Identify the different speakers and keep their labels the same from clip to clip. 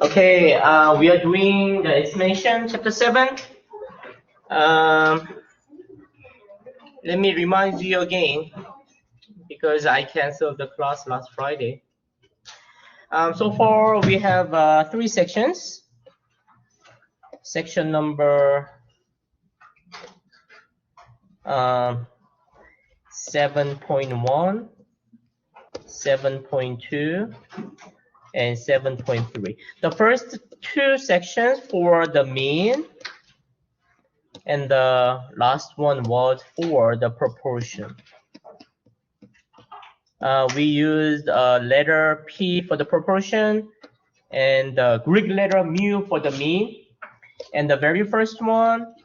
Speaker 1: Okay, we are doing the explanation, chapter 7. Let me remind you again, because I canceled the class last Friday. So far, we have 3 sections. Section number 7.1, 7.2, and 7.3. The first 2 sections for the mean, and the last one was for the proportion. We used letter P for the proportion and the Greek letter mu for the mean. And the very first one,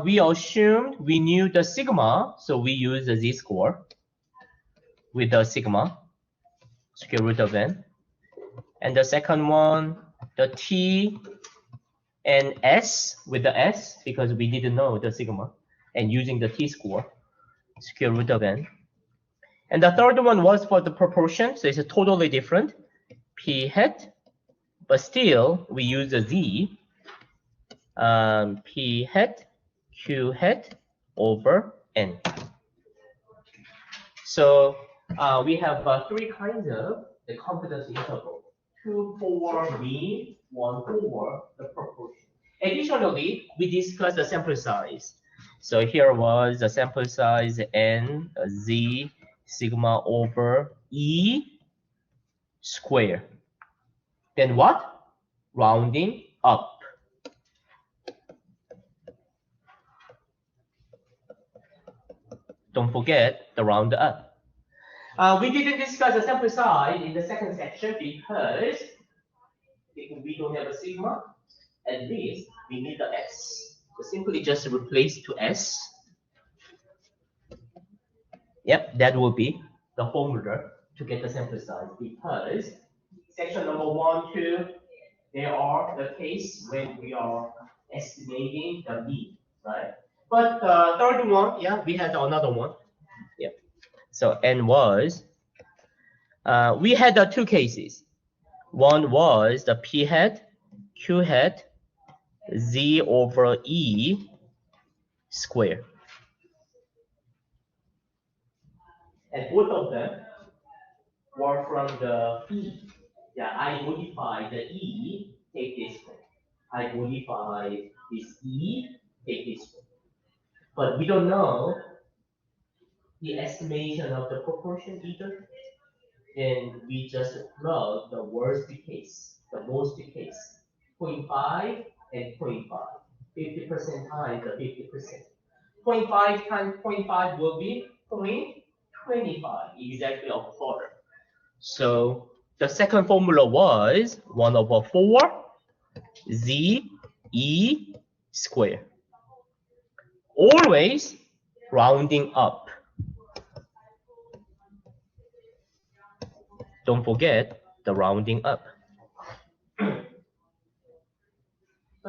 Speaker 1: we assumed we knew the sigma, so we used the z-score with the sigma, square root of n. And the second one, the t and s with the s, because we didn't know the sigma, and using the t-score, square root of n. And the third one was for the proportion, so it's totally different, p hat, but still we use the z, p hat, q hat over n. So we have 3 kinds of the confidence interval: 2 for mean, 1 for the proportion. Additionally, we discussed the sample size. So here was the sample size n, z, sigma over e square. Then what? Rounding up. Don't forget the round up. We didn't discuss the sample size in the second section because if we don't have a sigma, at least we need the s. So simply just replace to s. Yep, that will be the formula to get the sample size, because section number 1, 2, they are the case when we are estimating the mean, right? But the third one, yeah, we had another one. Yeah. So n was, we had 2 cases. One was the p hat, q hat, z over e square. And both of them were from the e. Yeah, I modify the e, take this one. I modify this e, take this one. But we don't know the estimation of the proportion either. Then we just plug the worst case, the most case, 0.5 and 0.5. 50% times the 50%. 0.5 times 0.5 will be 0.25, exactly a quarter. So the second formula was 1 over 4 z e square. Always rounding up. Don't forget the rounding up. So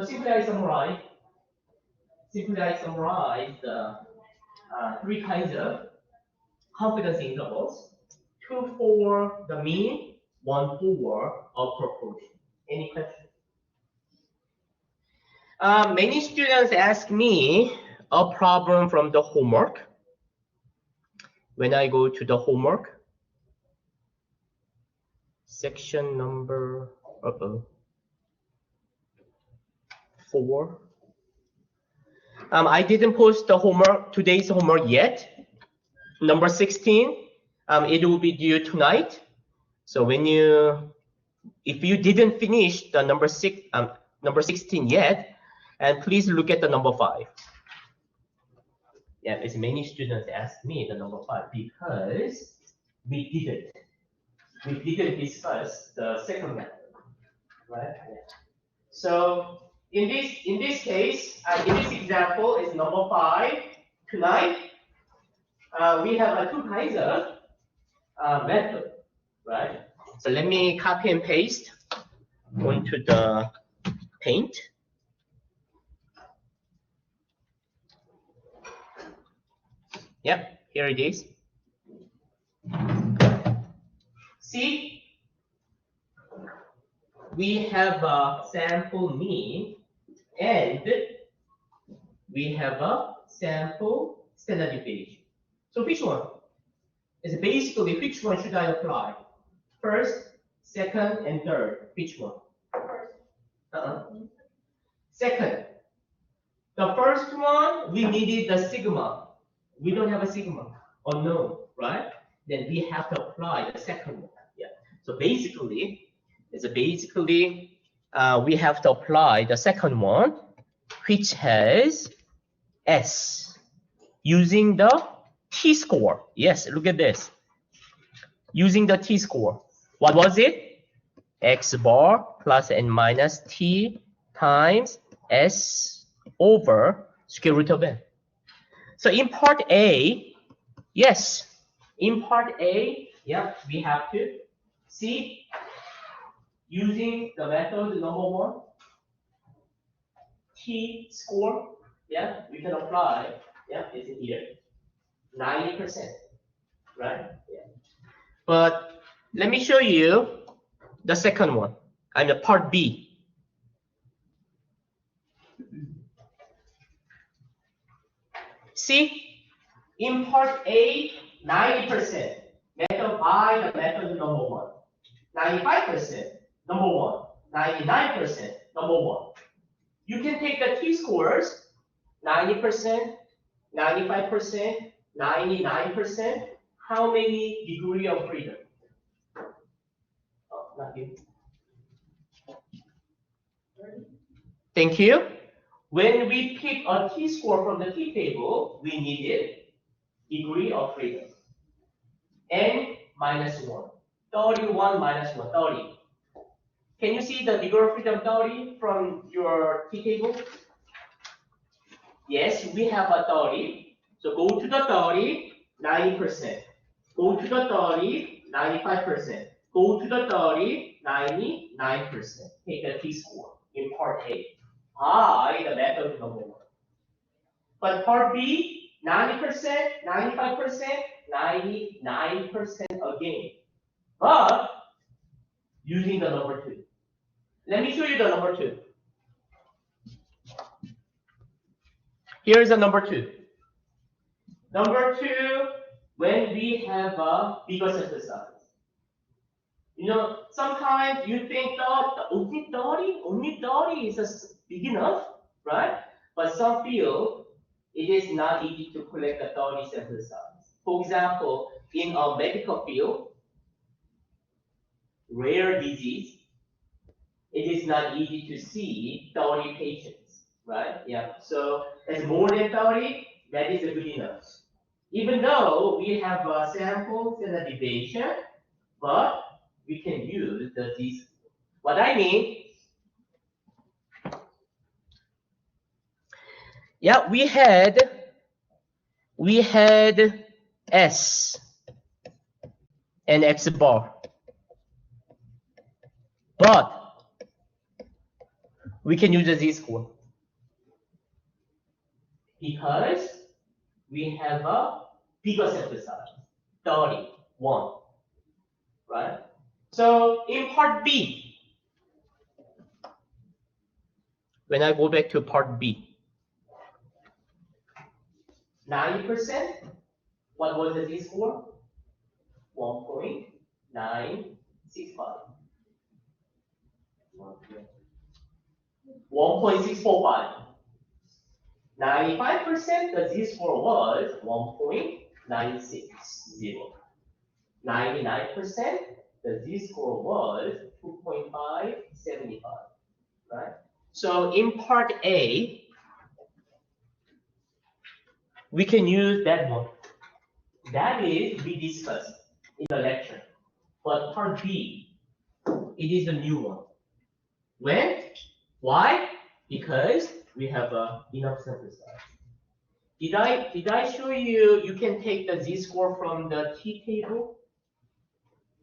Speaker 1: simply I summarize the 3 kinds of confidence intervals: 2 for the mean, 1 for a proportion. Any questions? Many students ask me a problem from the homework. When I go to the homework, section number 4. I didn't post the homework, today's homework yet. Number 16, it will be due tonight. So if you didn't finish the number 16 yet, and please look at the number 5. Yeah, as many students ask me the number 5 because we didn't discuss the second method, right? Yeah. So in this case, in this example, is number 5 tonight. We have 2 kinds of method, right? So let me copy and paste onto the paint. Yep, here it is. See, we have a sample mean and we have a sample standard deviation. So which one? Is basically which one should I apply? First, second, and third. Which one? Second. The first one, we needed the sigma. We don't have a sigma, unknown, right? Then we have to apply the second one. Yeah. So basically, we have to apply the second one, which has S, using the t-score. Yes, look at this. Using the t-score. What was it? X bar plus and minus t times S over square root of n. So in part A, yes, in part A, yeah, we have to see using the method number 1, t-score, yeah, we can apply, yeah, it's in here, 90%, right? Yeah. But let me show you the second one, and the part B. See, in part A, 90%. Method I, the method number 1. 95%, number 1. 99%, number 1. You can take the t-scores, 90%, 95%, 99%. How many degree of freedom? Oh, not you. Thank you. When we pick a t-score from the t-table, we needed degree of freedom. N minus 1. 31 minus 1, 30. Can you see the degree of freedom 30 from your t-table? Yes, we have a 30. So go to the 30, 90%. Go to the 30, 95%. Go to the 30, 99%. Take the t-score in part A. I, the method number 1. But part B, 90%, 95%, 99% again. But using the number 2. Let me show you the number 2. Here's the number 2. Number 2, when we have a bigger sample size. You know, sometimes you think that only 30 is big enough, right? But some feel it is not easy to collect a 30 sample size. For example, in a medical field, rare disease, it is not easy to see 30 patients, right? Yeah. So it's more than 30, that is good enough. Even though we have a sample standard deviation, but we can use the z. What I mean, yeah, we had S and X bar, but we can use the z-score because we have a bigger sample size, 31, right? So in part B, when I go back to part B, 90%, what was the z-score? 1.965. 1.645. 95%, the z-score was 1.960. 99%, the z-score was 2.575, right? So in part A, we can use that one. That is, we discussed in the lecture. But part B, it is a new one. When? Why? Because we have enough sample size. Did I show you? You can take the z-score from the t-table.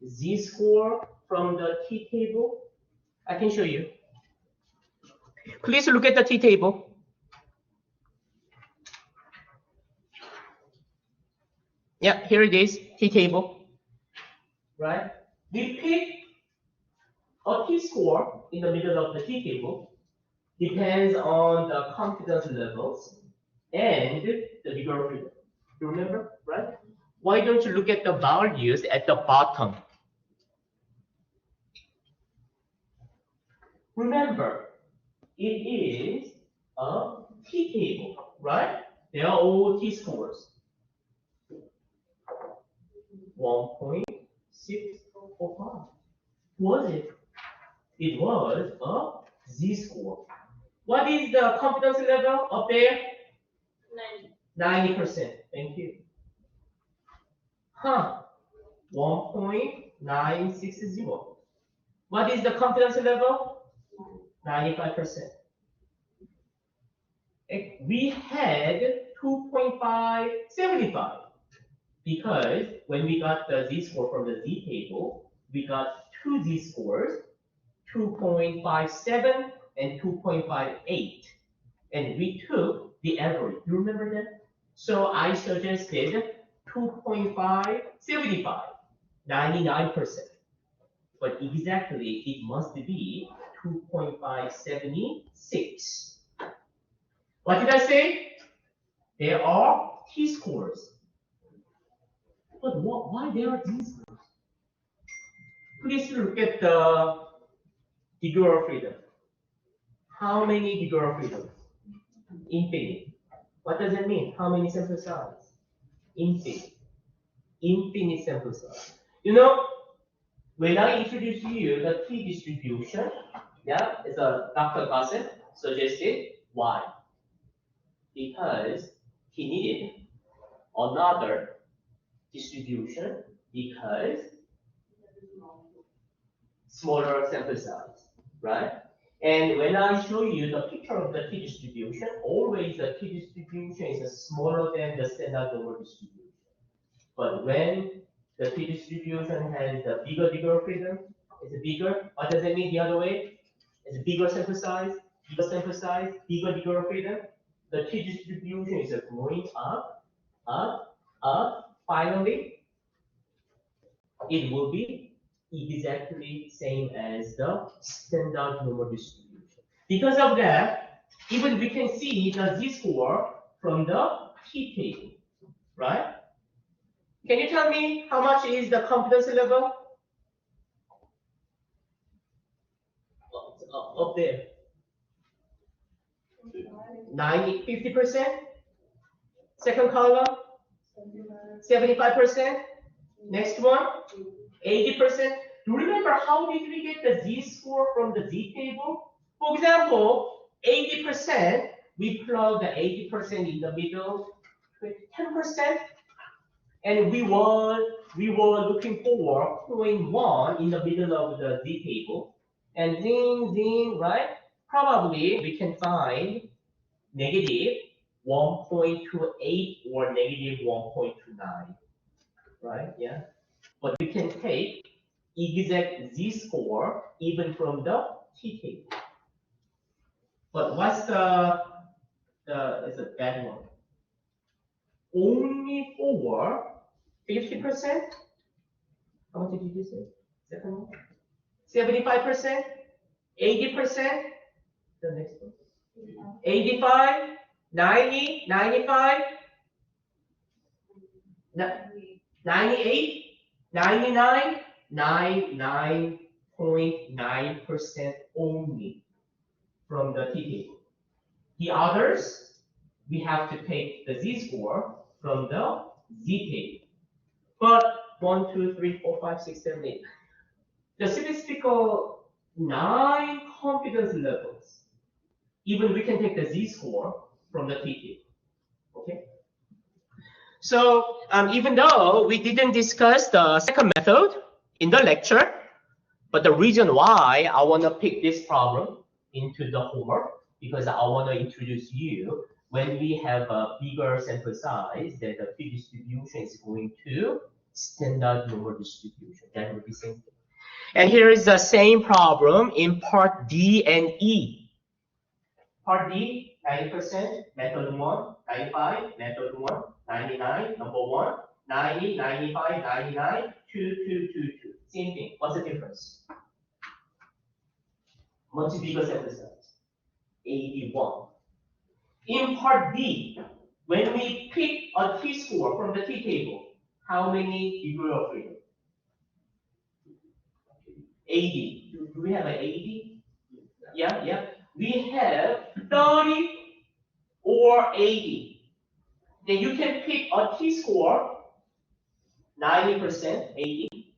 Speaker 1: Z-score from the t-table. I can show you. Please look at the t-table. Yeah, here it is, t-table. Right? We pick A t-score in the middle of the t-table depends on the confidence levels and the degree of freedom. You remember, right? Why don't you look at the values at the bottom? Remember, it is a t-table, right? They are all t-scores. 1.645. Was it? It was a z-score. What is the confidence level up there? 90%. Thank you. 1.960. What is the confidence level? 95%. We had 2.575 because when we got the z-score from the z-table, we got two z-scores, 2.57 and 2.58. And we took the average. You remember that? So I suggested 2.575, 99%. But exactly, it must be 2.576. What did I say? There are t-scores. But why there are t-scores? Please look at the degree of freedom. How many degree of freedom? Infinite. What does it mean? How many sample size? Infinite. Infinite sample size. You know, when I introduce you the t-distribution, yeah, it's a Dr. Gossett suggested. Why? Because he needed another distribution because smaller sample size, right? And when I show you the picture of the t-distribution, always the t-distribution is smaller than the standard normal distribution. But when the t-distribution has the bigger degree of freedom, it's bigger. What does it mean the other way? It's bigger sample size, bigger degree of freedom. The t-distribution is going up, up, up. Finally, it will be exactly same as the standard normal distribution. Because of that, even we can see the z-score from the t-table, right? Can you tell me how much is the confidence level? Up there. 50%. Second column, 75%. Next one, 80%. Do you remember how did we get the z-score from the z-table? For example, 80%, we plug the 80% in the middle, 10%, and we were looking for 0.1 in the middle of the z-table, and zing, right? Probably we can find negative 1.28 or negative 1.29, right? Yeah. But we can take exact z-score even from the t-table. But what's it's a bad one. Only for 50%? How much did you say? Second one? 75%? 80%? The next one. 85? 90? 95? 98? 99? 99.9% only from the t-table. The others, we have to take the z-score from the z-table. But 1, 2, 3, 4, 5, 6, 7, 8. The statistical 9 confidence levels, even we can take the z-score from the t-table. Okay? So even though we didn't discuss the second method in the lecture, but the reason why I want to pick this problem into the homework, because I want to introduce you when we have a bigger sample size, that the t-distribution is going to standard normal distribution. That would be same thing. And here is the same problem in part D and E. Part D, 90%, method 1, 95, method 1, 99, number 1, 90, 95, 99, 2, 2, 2, 2. Same thing. What's the difference? Much bigger sample size, 81. In part B, when we pick a t-score from the t-table, how many degree of freedom? 80. Do we have an 80? Yeah, yeah. We have 30 or 80. Then you can pick a t-score, 90% 80,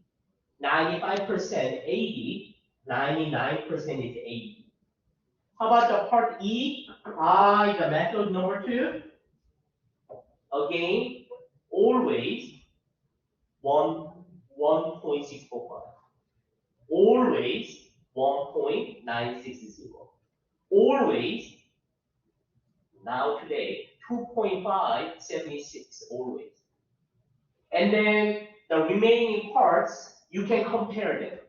Speaker 1: 95% 80, 99% is 80. How about the part E? The method number 2. Again, always 1.645. Always 1.960. Always, now today, 2.576 always. And then the remaining parts, you can compare them.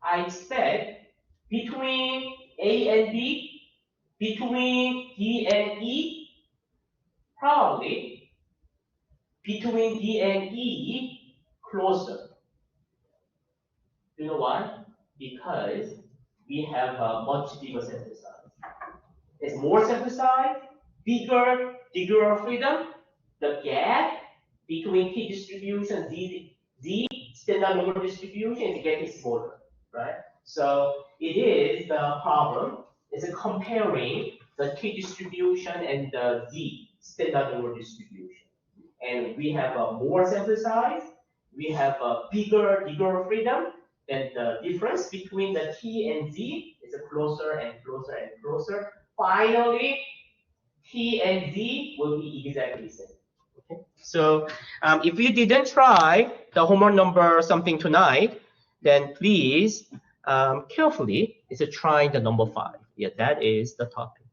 Speaker 1: I expect between A and B, between D and E, probably between D and E, closer. You know why? Because we have a much bigger sample size. There's more sample size, bigger degree of freedom, the gap between t distribution, z standard normal distribution is getting smaller, right? So it is the problem is comparing the t distribution and the z standard normal distribution. And we have a more sample size, we have a bigger degree of freedom, and the difference between the t and z is closer and closer and closer. Finally, t and z will be exactly the same. Okay. So if you didn't try the homework number something tonight, then please carefully try the number 5. Yeah, that is the topic.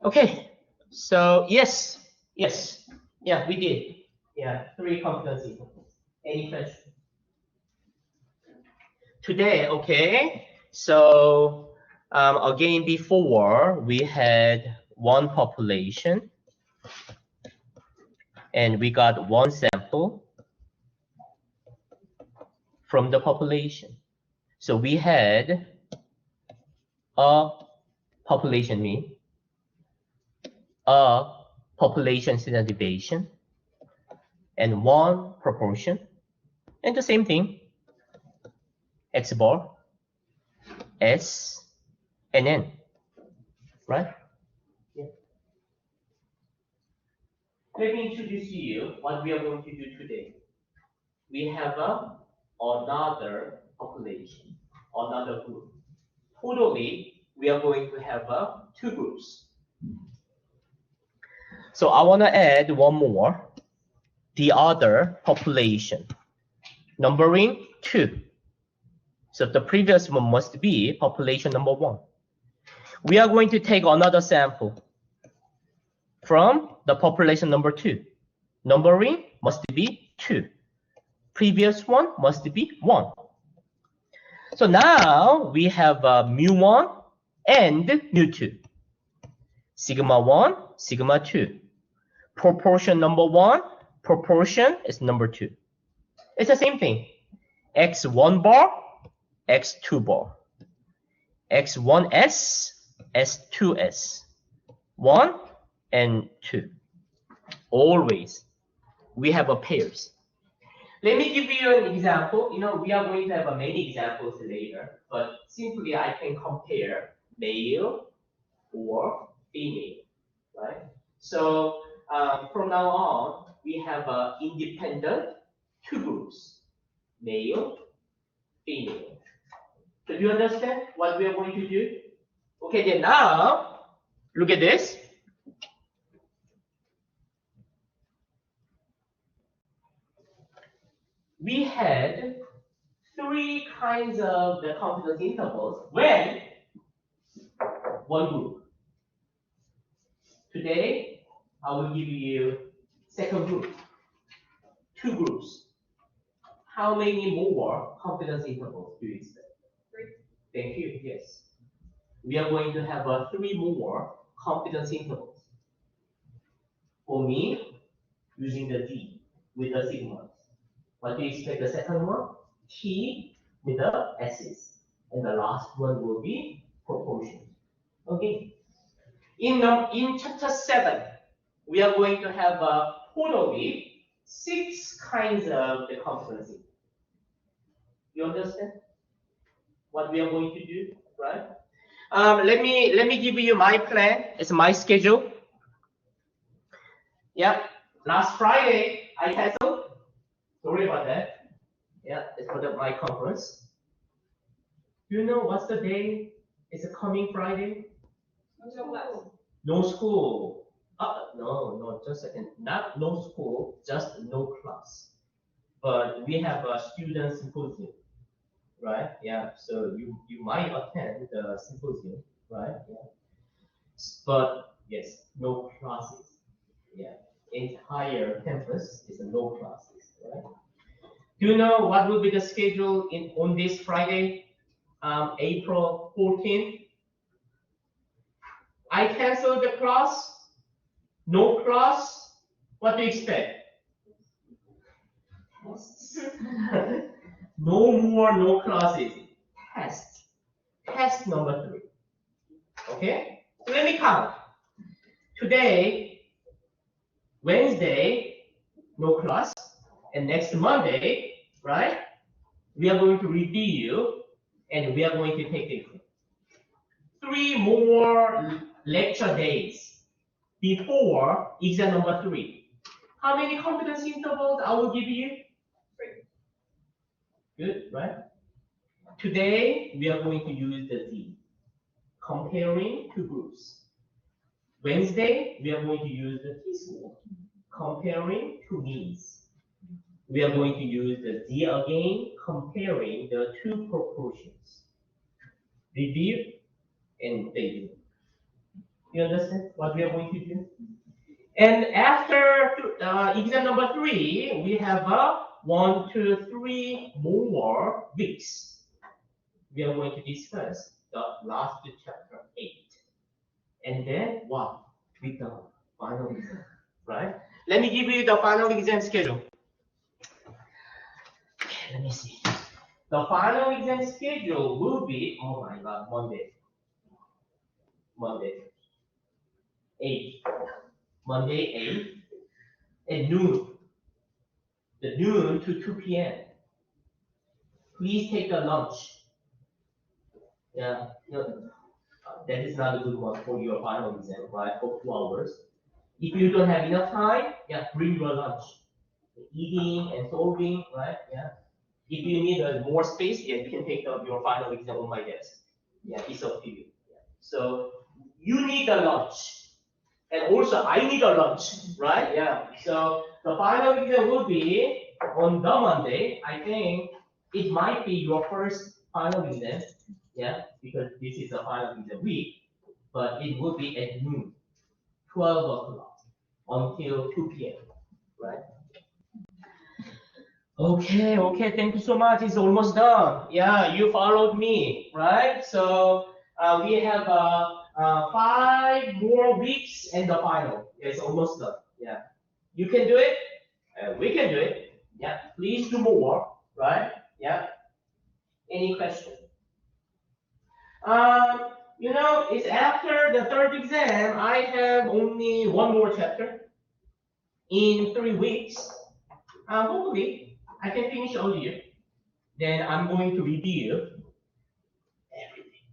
Speaker 1: Okay. So yes, yeah, we did. Yeah, 3 competency. Any question? Today, okay. So again, before we had one population, and we got one sample from the population. So we had a population mean, a population standard deviation, and one proportion, and the same thing, X bar, S, and N, right? Yeah. Let me introduce to you what we are going to do today. We have another population, another group. Totally, we are going to have 2 groups. So I want to add one more, the other population, numbering 2. So the previous one must be population number 1. We are going to take another sample from the population number 2. Numbering must be 2. Previous one must be 1. So now we have mu1 and mu2. Sigma 1, sigma 2. Proportion number 1, proportion is number 2. It's the same thing. X1 bar, X2 bar. X1S, S2S. 1 and 2. Always. We have a pairs. Let me give you an example. We are going to have many examples later, but simply I can compare male or female, right? So from now on, we have independent 2 groups, male, female. So do you understand what we are going to do? Okay, then now, look at this. We had 3 kinds of the confidence intervals when one group. Today, I will give you second group, 2 groups. How many more confidence intervals do you expect? 3. Thank you. Yes. We are going to have 3 more confidence intervals. For me, using the D with the sigmas. What do you expect the second one? T with the S's. And the last one will be proportion. Okay. In chapter 7, we are going to have totally 6 kinds of the competency. You understand what we are going to do, right? Let me give you my plan. It's my schedule. Yeah. Last Friday I canceled. Sorry about that. Yeah, it's for my conference. Do you know what's the day? It's a coming Friday.
Speaker 2: No class.
Speaker 1: No school. No, just a second. Not no school, just no class. But we have a student symposium, right? Yeah. So you might attend the symposium, right? Yeah. But yes, no classes. Yeah. Entire campus is no classes, right? Do you know what will be the schedule on this Friday, April 14th? I canceled the class. No class. What do you expect? Tests. No classes. Test. Test number 3. Okay? So let me count. Today, Wednesday, no class. And next Monday, right? We are going to review and we are going to take the exam. 3 more lecture days before exam number 3. How many competency intervals I will give you? 3. Good, right? Today, we are going to use the Z, comparing two groups. Wednesday, we are going to use the T-score, comparing two means. We are going to use the Z again, comparing the two proportions. Review and review. You understand what we are going to do? And after exam number 3, we have 1, 2, 3 more weeks. We are going to discuss the last chapter 8. And then what? With the final exam, right? Let me give you the final exam schedule. Okay, let me see. The final exam schedule will be, oh my God, Monday 8. Monday 8 at noon. The noon to 2 p.m. Please take a lunch. Yeah, that is not a good one for your final exam, right? For 2 hours. If you don't have enough time, yeah, bring your lunch. Eating and solving, right? Yeah. If you need more space, yeah, you can take your final exam on my desk. Yeah, it's up to you. Yeah. So you need a lunch, and also I need a lunch, right? Yeah. So the final exam will be on the Monday. I think it might be your first final exam, yeah, because this is a final exam week, but it will be at noon, 12 o'clock until 2 p.m. Right? Okay, thank you so much. It's almost done. Yeah, you followed me, right? So we have 5 more weeks and the final. It's almost done. Yeah, you can do it. We can do it. Yeah, please do more, right? Yeah. Any question? It's after the 3rd exam. I have only 1 more chapter in 3 weeks. Hopefully, I can finish all year. Then I'm going to review everything.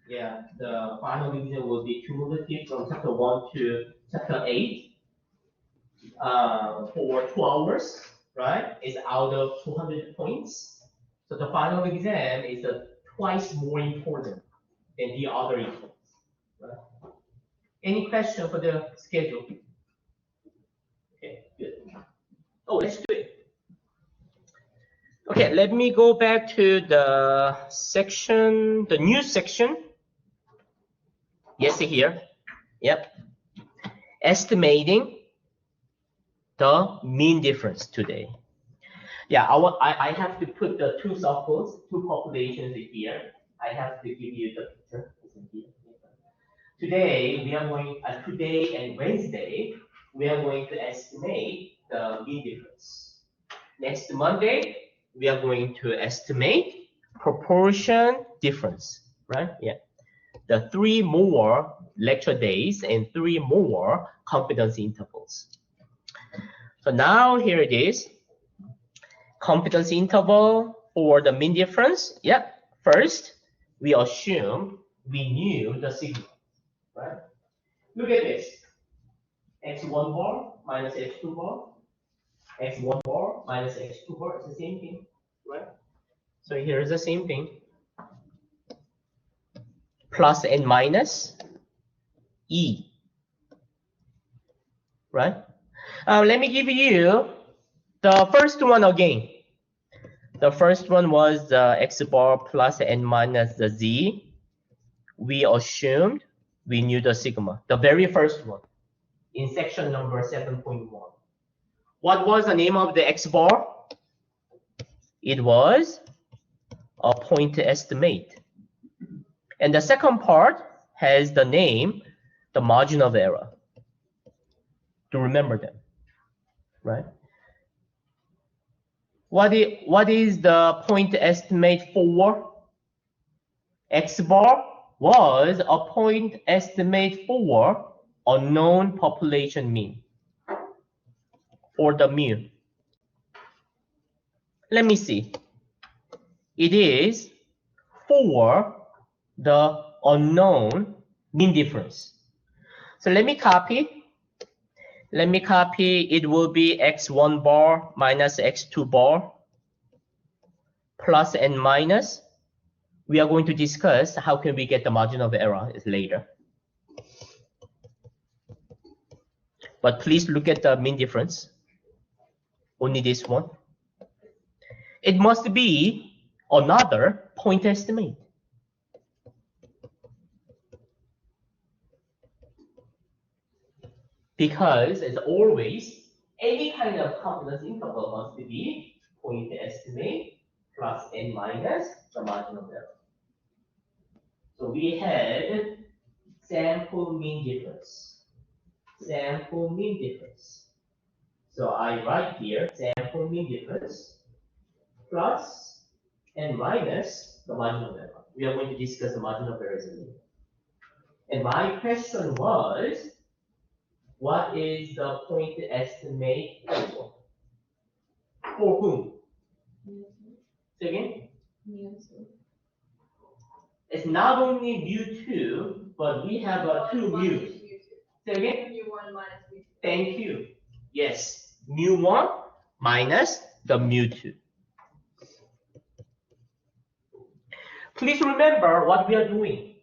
Speaker 1: Yeah, the final exam will be cumulative from chapter 1 to chapter 8 for 2 hours, right? It's out of 200 points. So the final exam is twice more important than the other exams. Right? Any question for the schedule? Okay, good. Oh, let's do it. Okay, let me go back to the section, the new section. Yes, here. Yep. Estimating the mean difference today. Yeah, I have to put the 2 circles, 2 populations here. I have to give you the picture. Today we are going. Today and Wednesday we are going to estimate the mean difference. Next Monday we are going to estimate
Speaker 2: proportion difference, right? Yeah. The 3 more lecture days and 3 more confidence intervals. So now here it is. Confidence interval for the mean difference. Yeah. First, we assume we knew the sigma, right? Look at this. X1 bar minus X2 bar. X1 bar minus X2 bar. It's the same thing, right? So here's the same thing. Plus and minus E, right? Let me give you the first one again. The first one was the X bar plus and minus the Z. We assumed we knew the sigma, the very first one in section number 7.1. What was the name of the X bar? It was a point estimate. And the second part has the name, the margin of error. To remember them, right? What is the point estimate for? X bar was a point estimate for unknown population mean, or the mu. Let me see. It is for the unknown mean difference. So let me copy. It will be X1 bar minus X2 bar plus and minus. We are going to discuss how can we get the margin of error later. But please look at the mean difference. Only this one. It must be another point estimate. Because, as always, any kind of confidence interval must be point estimate plus and minus the margin of error. So we had sample mean difference. Sample mean difference. So I write here sample mean difference plus and minus the margin of error. We are going to discuss the margin of error later. And my question was, what is the point estimate for? For whom? Say again? Mu2. It's not only mu2, but we have two mu's. Say again? Mu1 minus mu2. Thank you. Yes, mu1 minus the mu2. Please remember what we are doing.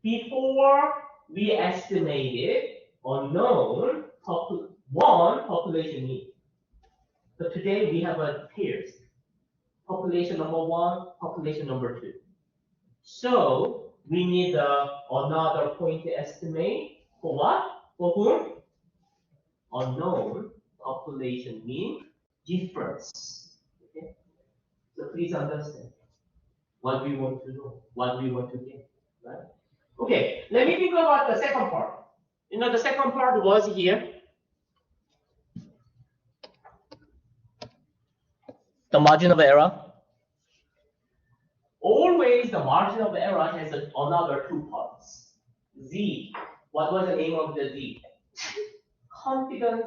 Speaker 2: Before we estimated unknown one population mean. But today we have a pairs. Population number 1, population number 2. So we need another point estimate for what? For whom? Unknown population mean difference. Okay? So please understand what we want to know, what we want to get, right? Okay, let me think about the second part. You know, the second part was here. The margin of error. Always the margin of error has another 2 parts. Z. What was the name of the Z? Confidence.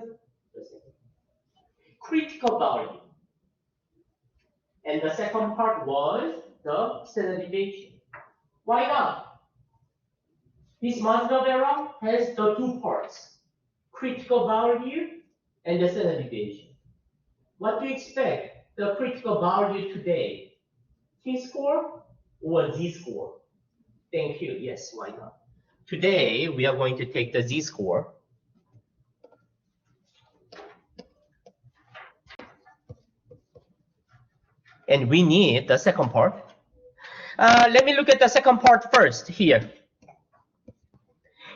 Speaker 2: Critical value. And the second part was the standard deviation. Why not? This margin of error has the 2 parts. Critical value and the standard deviation. What do you expect the critical value today? T-score or Z-score? Thank you. Yes, why not? Today, we are going to take the Z-score. And we need the second part. Let me look at the second part first here.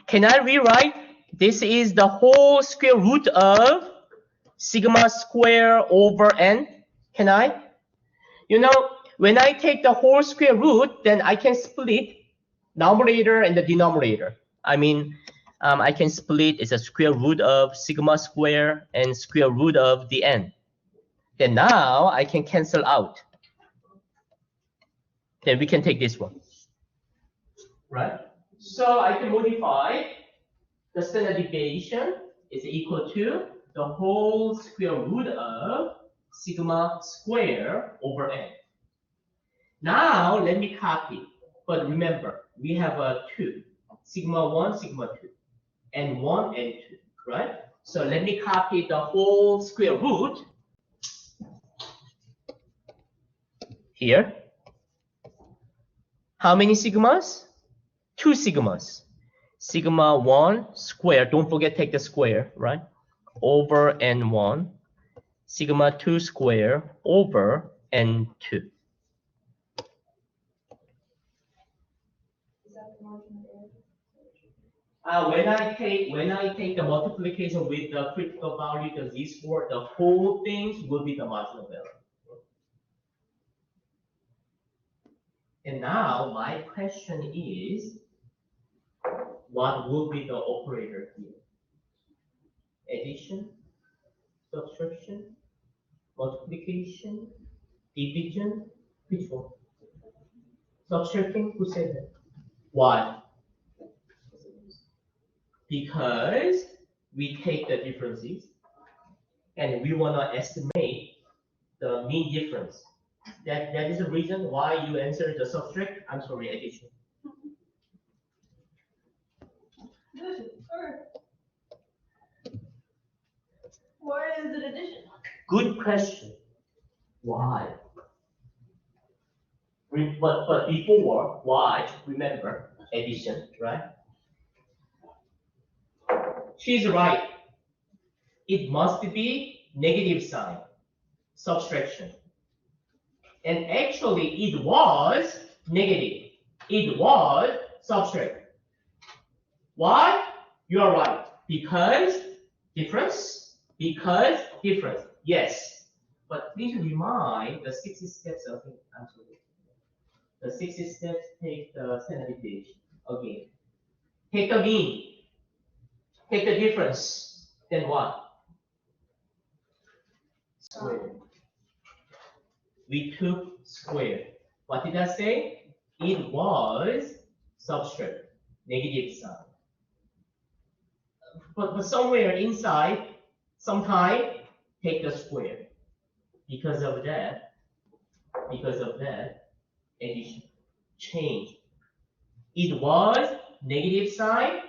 Speaker 2: Can I rewrite? This is the whole square root of sigma square over n. Can I? You know, when I take the whole square root, then I can split numerator and the denominator. I mean, I can split it's a square root of sigma square and square root of the n. Then now I can cancel out. then we can take this one, right? So I can modify the standard deviation is equal to the whole square root of sigma square over n. Now let me copy, but remember we have a 2, sigma 1, sigma 2, and 1 and 2, right? So let me copy the whole square root here. How many sigmas? 2 sigmas. Sigma 1 square, don't forget take the square, right? Over n1. Sigma 2 square over n2. When I take the multiplication with the critical value of these four, the whole things will be the margin of error. And now my question is, what will be the operator here? Addition, subtraction, multiplication, division, which one? Subtracting, who said that? Why? Because we take the differences and we want to estimate the mean difference. That is the reason why you answer the subtract. I'm sorry, addition.
Speaker 3: Why is it addition?
Speaker 2: Good question. Why? But before, why? Remember, addition, right? She's right. It must be negative sign, subtraction. And actually, it was negative. It was subtract. Why? You are right. Because difference. Because difference. Yes. But please remind the 60 steps of it. I'm sorry. The 60 steps take the standard deviation. Again. Take the mean. Take the difference. Then what? Square. We took square. What did I say? It was subtract. Negative sign. But somewhere inside, sometime, take the square. Because of that, addition, change. It was negative sign,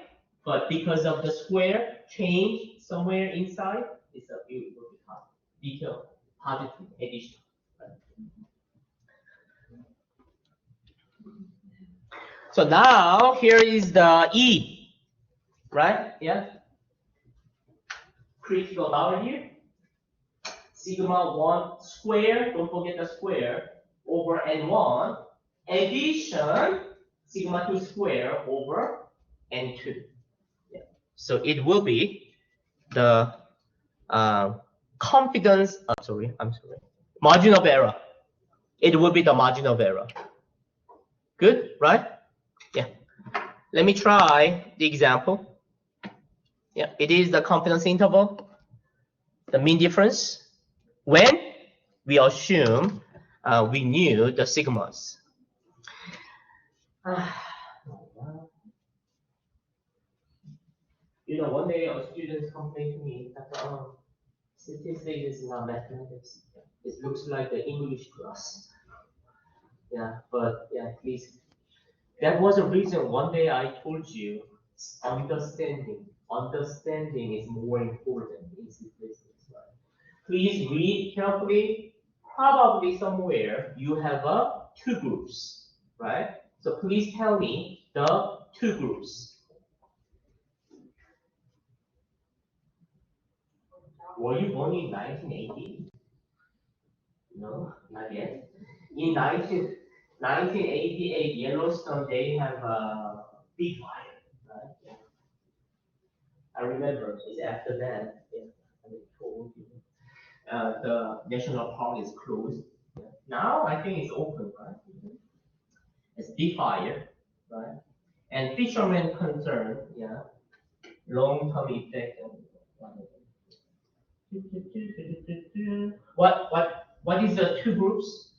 Speaker 2: but because of the square, change somewhere inside, it's a beautiful detail, positive addition. So now here is the E, right? Yeah. Critical value. Sigma 1 square, don't forget the square, over n1, addition, sigma 2 square over n2. Yeah. So it will be the confidence, margin of error. It will be the margin of error. Good, right? Yeah. Let me try the example. Yeah, it is the confidence interval, the mean difference, when we assume we knew the sigmas. You know, one day our students complained to me that statistics is not mathematics. It looks like the English class. Yeah, but yeah, please. That was a reason one day I told you understanding is more important in statistics. Right? Please read carefully. Probably somewhere you have two groups, right? So please tell me the two groups. Were you born in 1980? No, not yet. In 1988, Yellowstone, they have a big fire, right? Yeah. I remember it's after that, yeah, I told you. The national park is closed. Yeah. Now I think it's open, right? It's big fire, right? And fishermen concern, yeah, long-term effect. What is the two groups?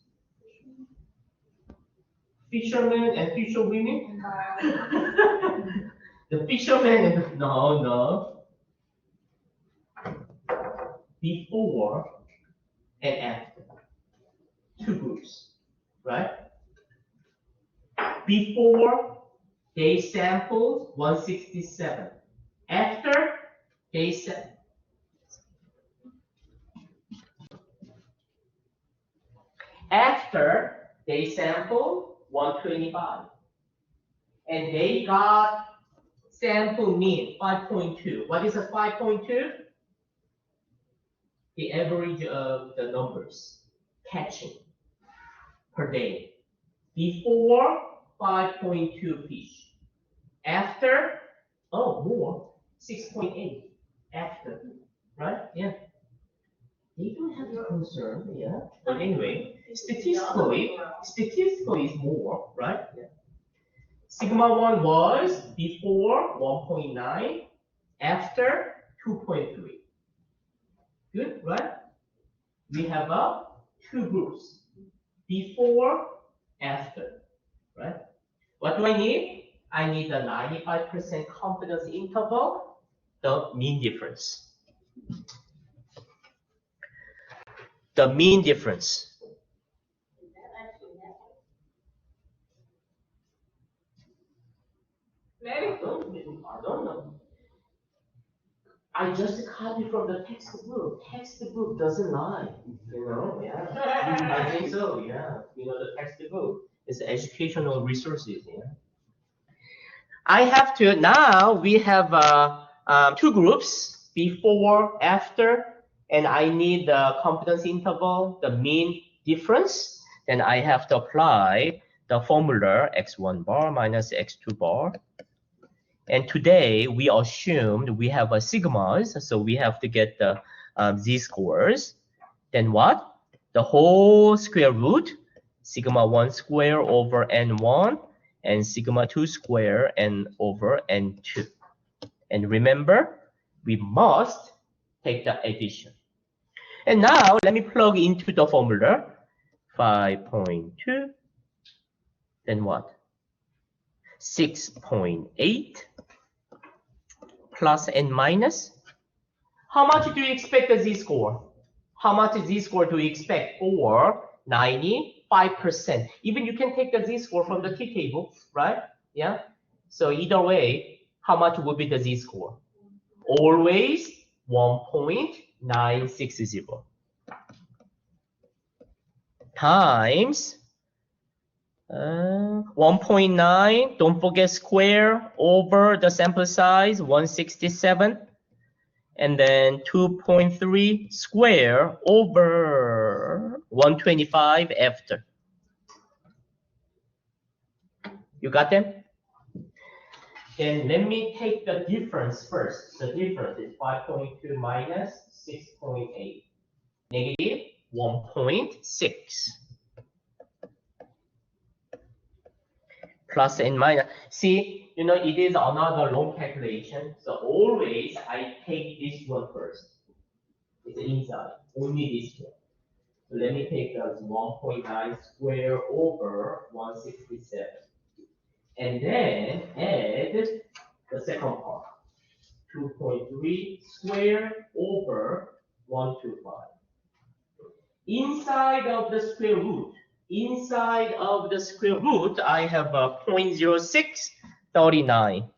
Speaker 2: Fishermen and fisherwomen? The fishermen and the, no. Before and after. Two groups, right? Before, they sampled 167. After, they sampled 125. And they got sample mean 5.2. What is a 5.2? The average of the numbers catching per day. Before, 5.2 fish. After, more, 6.8. After, right? Yeah. They don't have a concern, yeah. But anyway, statistically is more, right? Yeah. Sigma 1 was before 1.9, after 2.3. Good, right? We have two groups, before, after, right? What do I need? I need the 95% confidence interval, the mean difference. The mean difference. I don't know. I just copied from the textbook. Textbook doesn't lie, yeah. I think so, yeah. The textbook is educational resources, yeah. I have to, now we have two groups, before, after, and I need the confidence interval, the mean difference. Then I have to apply the formula x1 bar minus x2 bar. And today we assumed we have a sigmas, so we have to get the z-scores. Then what? The whole square root, sigma 1 square over n1, and sigma 2 square n over n2. And remember, we must take the addition. And now let me plug into the formula. 5.2, then what? 6.8 plus and minus. How much do you expect the z-score? How much z-score do you expect? For 95%. Even you can take the z-score from the t-table, right? Yeah. So either way, how much would be the z-score? Always 1.960 times 1.9, don't forget square, over the sample size, 167, and then 2.3 square over 125 after. You got them? Then let me take the difference first. The difference is 5.2 minus 6.8, negative 1.6. Plus and minus. See, it is another long calculation. So always I take this one first. It's inside, only this one. So let me take the 1.9 square over 167. And then add the second part. 2.3 square over 125. Inside of the square root, I have a 0.0639.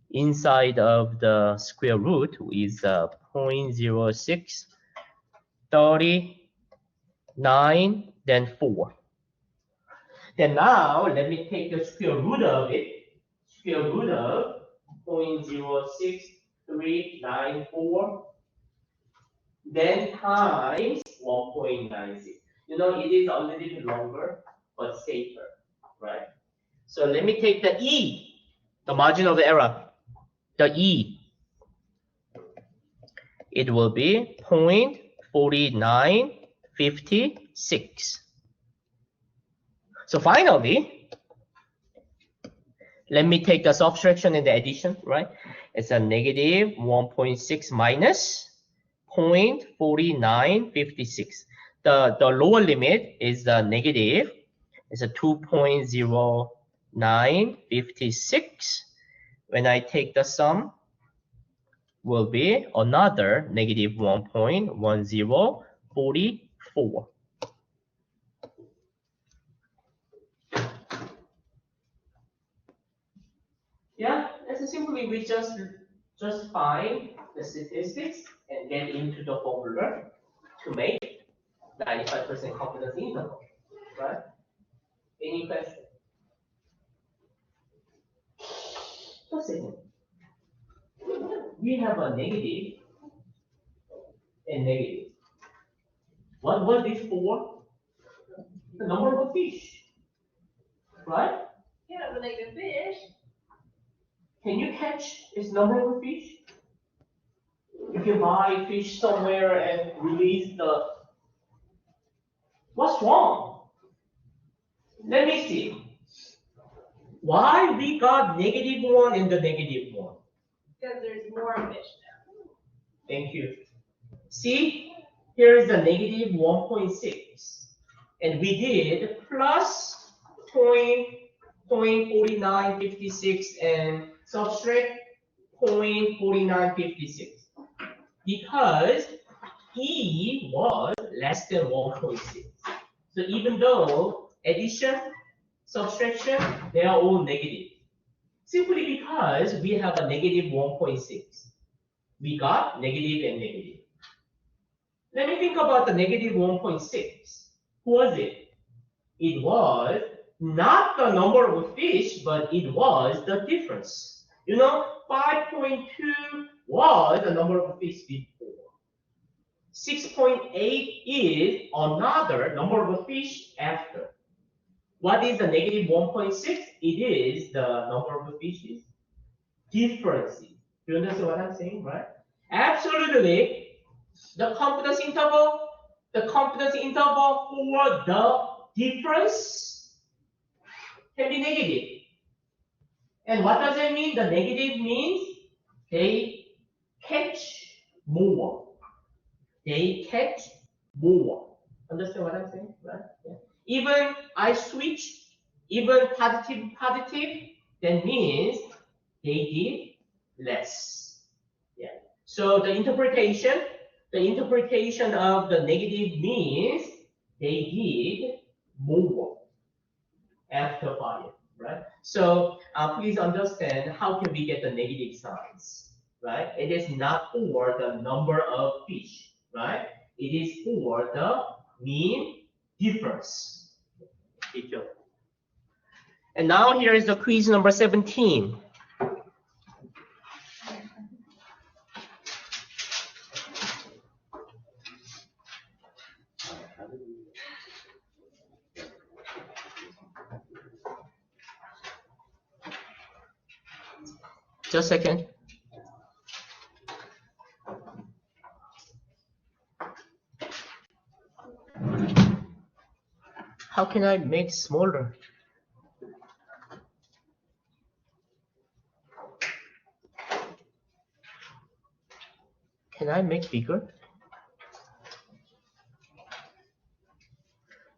Speaker 2: Inside of the square root is 0.0639, then 4. Then now let me take the square root of it. Square root of 0.06394, then times 1.96. It is a little bit longer, but safer, right? So let me take the E, the margin of error, the E. It will be 0.4956. So finally, let me take the subtraction and the addition, right? It's a negative 1.6 minus 0.4956. The lower limit is the negative It's a 2.0956. When I take the sum, will be another negative 1.1044. Yeah, that's simply we just find the statistics and get into the formula to make 95% confidence interval, right? Any question? Just a second. We have a negative and negative. What was this for? The number of fish, right?
Speaker 3: Yeah, but like a fish.
Speaker 2: Can you catch this number of fish? If you buy fish somewhere and release the, what's wrong? Let me see. Why we got -1 and the -1?
Speaker 3: Because there's more fish now.
Speaker 2: Thank you. See, here is the -1.6. And we did plus 0.4956 and subtract 0.4956. Because E was less than 1.6. So even though addition, subtraction, they are all negative. Simply because we have a -1.6. We got negative and negative. Let me think about the -1.6. Who was it? It was not the number of fish, but it was the difference. You know, 5.2 was the number of fish before. 6.8 is another number of fish after. What is the -1.6? It is the number of fishes differences. Do you understand what I'm saying, right? Absolutely. The confidence interval for the difference can be negative. And what does it mean? The negative means they catch more. They catch more. Understand what I'm saying? Right? Yeah. Even I switch, even positive, that means they did less. Yeah. So the interpretation of the negative means they did more after fire, right? So please understand how can we get the negative signs, right? It is not for the number of fish, right? It is for the mean difference. And now here is the quiz number 17. Just a second. How can I make smaller? Can I make bigger?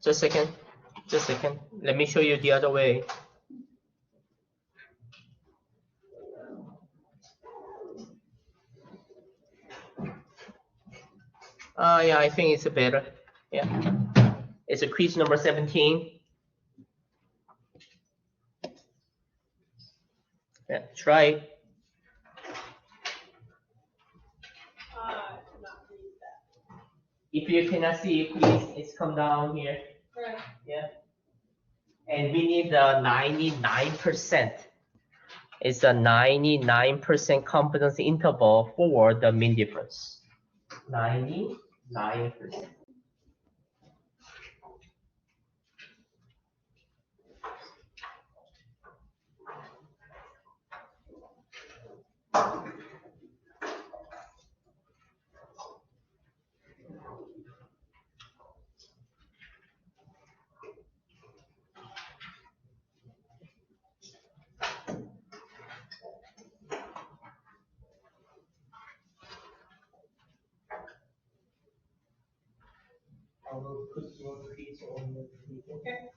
Speaker 2: Just a second. Let me show you the other way. Yeah, I think it's better. Yeah. It's a quiz number 17. Yeah, try it. If you cannot see, please, it's come down here.
Speaker 3: Right.
Speaker 2: Yeah. And we need the 99%. It's a 99% confidence interval for the mean difference. 99%. I will put your quiz on the screen. Okay.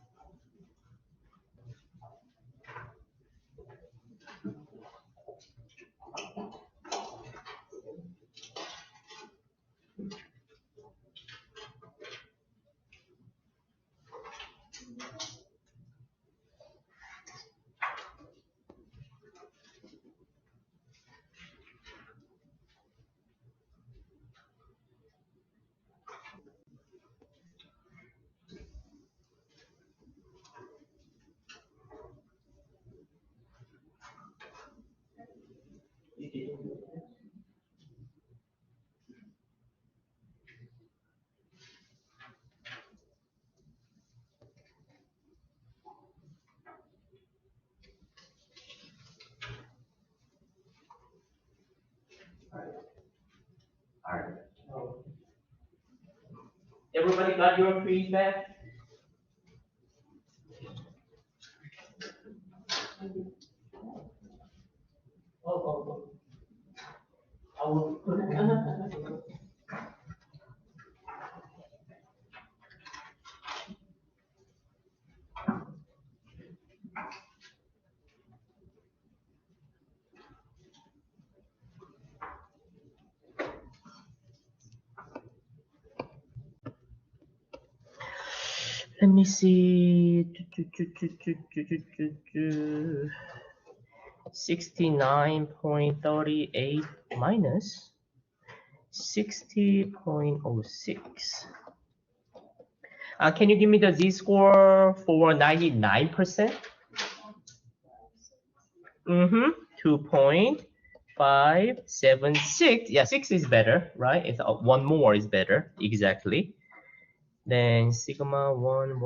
Speaker 2: Everybody got your quiz back? Oh. I will put it in. Let me see. 69.38 minus 60.06. Can you give me the z-score for 99%? 2.576. Yeah, 6 is better, right? It's one more is better, exactly. Then sigma 1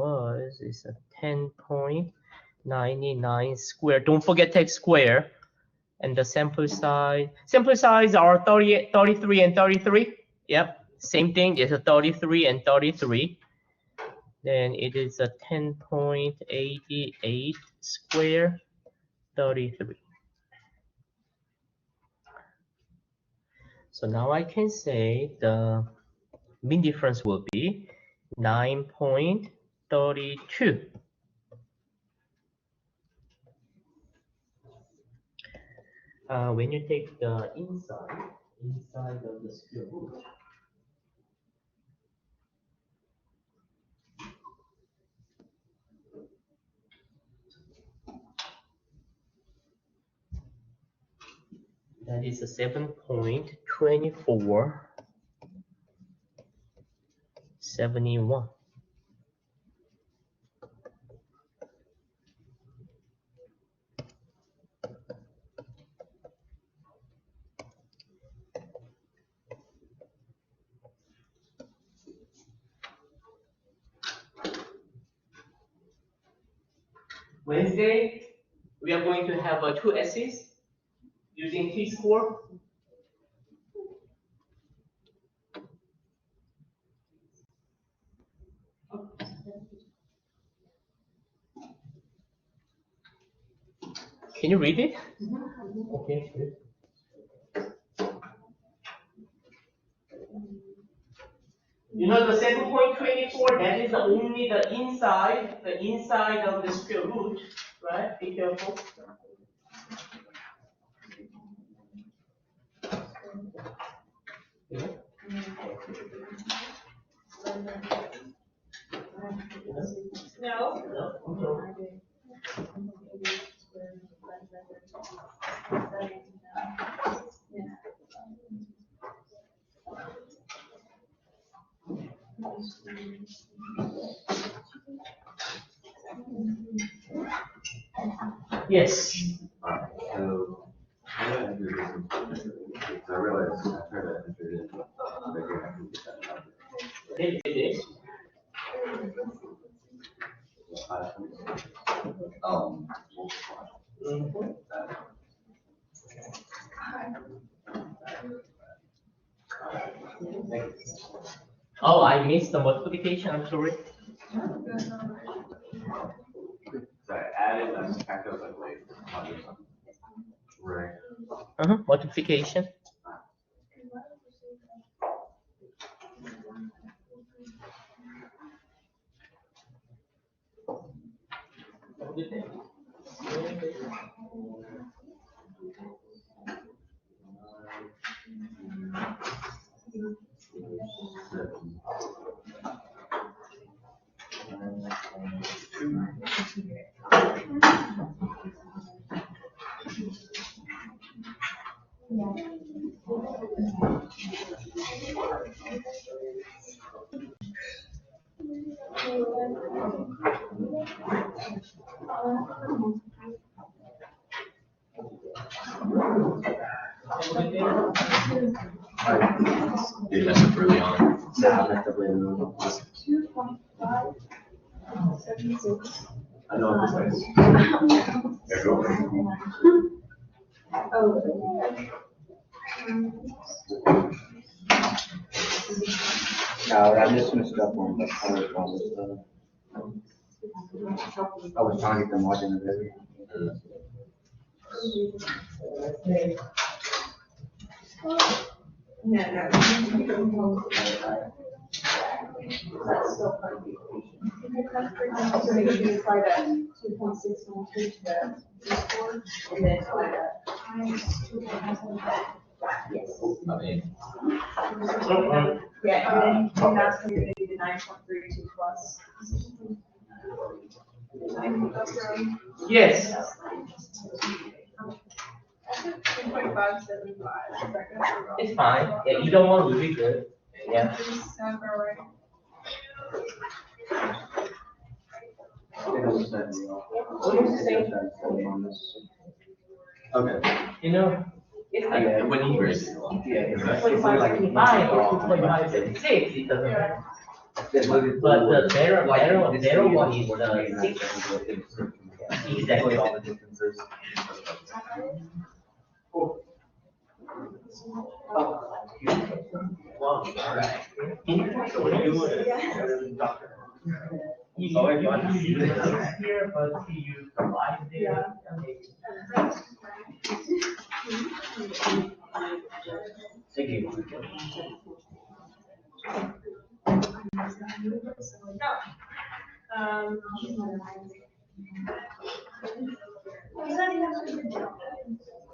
Speaker 2: is a 10.99 square. Don't forget take square. And the sample size are 33 and 33. Yep, same thing. It's a 33 and 33. Then it is a 10.88 square 33. So now I can say the mean difference will be 9.32. When you take the inside of the square root, that is a 7.2471. Wednesday, we are going to have 2 essays using T-score. Can you read it? Okay. You know the 7.24, that is only the inside of the square root, right? Be careful. Yeah.
Speaker 3: No.
Speaker 2: No. Yes.
Speaker 4: So I realized I tried to enter it in, but maybe I can get that out.
Speaker 2: It is. Oh, I missed the multiplication. I'm sorry.
Speaker 4: So I added and subtracted like wait. Right.
Speaker 2: Multiplication.
Speaker 4: You messed up early on. Yeah, I messed up later on.
Speaker 3: 2.576.
Speaker 4: I know this place. There you go.
Speaker 3: Oh.
Speaker 5: No, I just messed up on the color problem stuff. I was trying to get the margin of everything.
Speaker 3: No. That's still part of the equation. So make sure you apply that 2.6 to this board, and then apply that. Yes.
Speaker 4: I mean,
Speaker 3: Yeah, and then that's when you're gonna do the 9.32 plus.
Speaker 2: Yes.
Speaker 3: 2.575.
Speaker 2: It's fine. Yeah, either one will be good. Yeah.
Speaker 4: okay.
Speaker 2: You know, it's like
Speaker 4: Yeah, when you raise it.
Speaker 2: 2.575 or 2.576, it doesn't matter. But the better one is the 6. Exactly.
Speaker 4: All the differences.
Speaker 2: Wow, all right. So what do you want? Doctor? You here, but you survive there.
Speaker 4: Thank you.